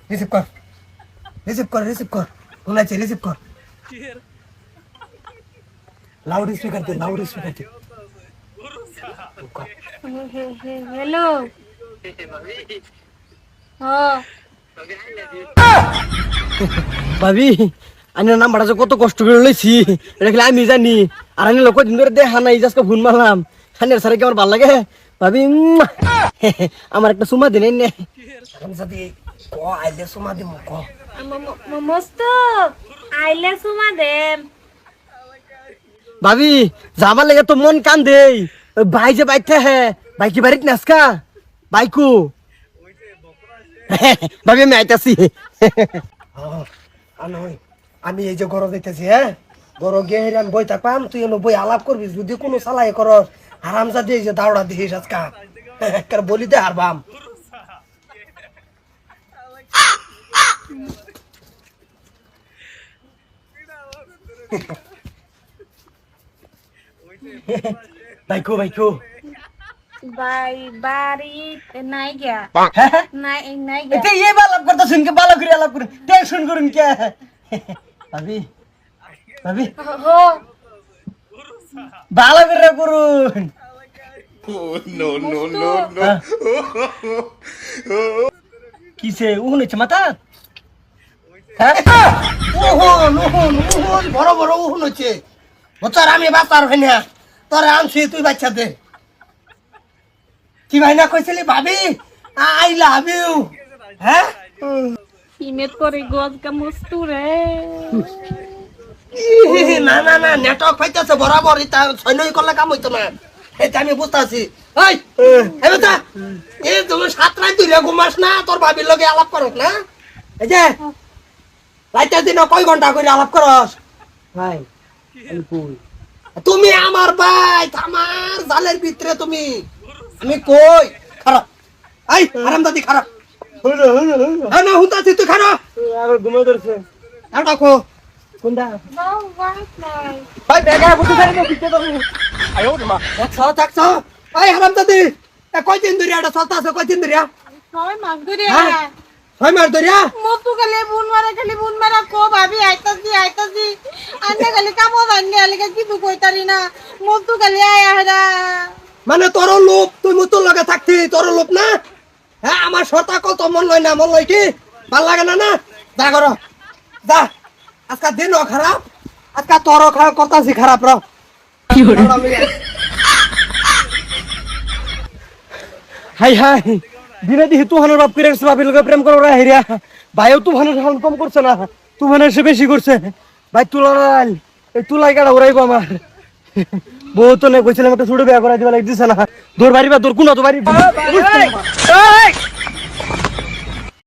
receive কর receive কর phone আছে রিসিভ কর লাউড স্পিকার দে হ্যালো ভাবি আমি নাম্বারটা যে কত কষ্ট করে লইছি এটা খেলে আমি জানি আর আমি লোক দিন ধরে দেখা নাই জাস্ট ফোন মারলাম খানের সারে কি আমার ভালো লাগে ভাবি আমার একটা সুমা দিন নে যদি ক আইলে সুমা দিমু ক মস্ত আইলে সুমা দেম ভাবি যাবার লাগে তো মন কান দেই ভাই যে বাইতে হ্যাঁ ভাই কি বাড়িতে নাসকা বাইকু ভাবি আমি আইতাছি আমি এই যে গরো দেখতেছি হ্যাঁ গরো গিয়ে আমি বই থাকবাম তুই বই আলাপ করবি যদি কোনো চালাই কর হারামজা দিয়ে যে দাওড়া দিস আজকা বলি দে হারবাম বাইকু বাড়ি নাই গিয়া নাই গিয়া এটা ये बात करता सुन के बाला करे आलाप करे टेंशन करून क्या भाभी हो बाला करे करून no কিসে উহনে মাথা ওহন বড় বড় ওহন হচ্ছে বছর আমি বাচ্চার হয় না তোরে আনছি তুই বাচ্চা দে কি ভাই না কইছিলি ভাবি আই লাভ ইউ হ্যাঁ ইমেত করে গজ কা মস্তু রে না নেটওয়ার্ক পাইতেছে বরাবর এটা সৈন্যই করলে কাম হইতো না এটা আমি বুঝতেছি এই বেটা এ তুমি 7 রাত ধরে ঘুমাস না তোর ভাবির লগে আলাপ করস না এই যে রাইতের দিন কয় ঘন্টা করে আলাপ করস ভাই আমি কই তুমি আমার ভাই আমার জালের ভিতরে তুমি আমি কই খারাপ এই আরামদাদি খারাপ হ্যাঁ না হুতাছি তুই খারাপ আর ঘুমে ধরছে আর ডাকো কোনটা no right নাই ভাই বেগা বুঝতে পারি না কিতে তুমি আয়ো মা থাকছো এই আরামদাদি কয়দিন ধরে এটা চলতেছে কয়দিন ধরে সবাই মাগ ধরে হ্যাঁ 6 মাস ধরে মতু খালি বুন মারা কো ভাবি আইতাছি আন্নে খালি কামো জানি আলকে কিছু কইতারি না মতু খালি আয়া হেরা মানে তোর লোভ তুই মুতুর লগে থাকতি তোর লোভ না হ্যাঁ আমার সতা কত মন লয় না মন লয় কি ভাল লাগে না না যা করো যা আজকা দিনও খারাপ আজকা তোরও খারাপ করতাছি খারাপ র কি হলো হাই দিনে দিহি তুহানের বাপ করে ভাবির লগে প্রেম করো রা হেরিয়া ভাইও তুহানের হাল কম করছে না তুহানের সে বেশি করছে ভাই তুলাল এই তুলাই কাটা উড়াইবো আমার বউ তো নে কইছিলাম একটা ছোট বিয়া করাই দিবা লাগি দিছে না দূর বাড়ি বা দূর কোন তো বাড়ি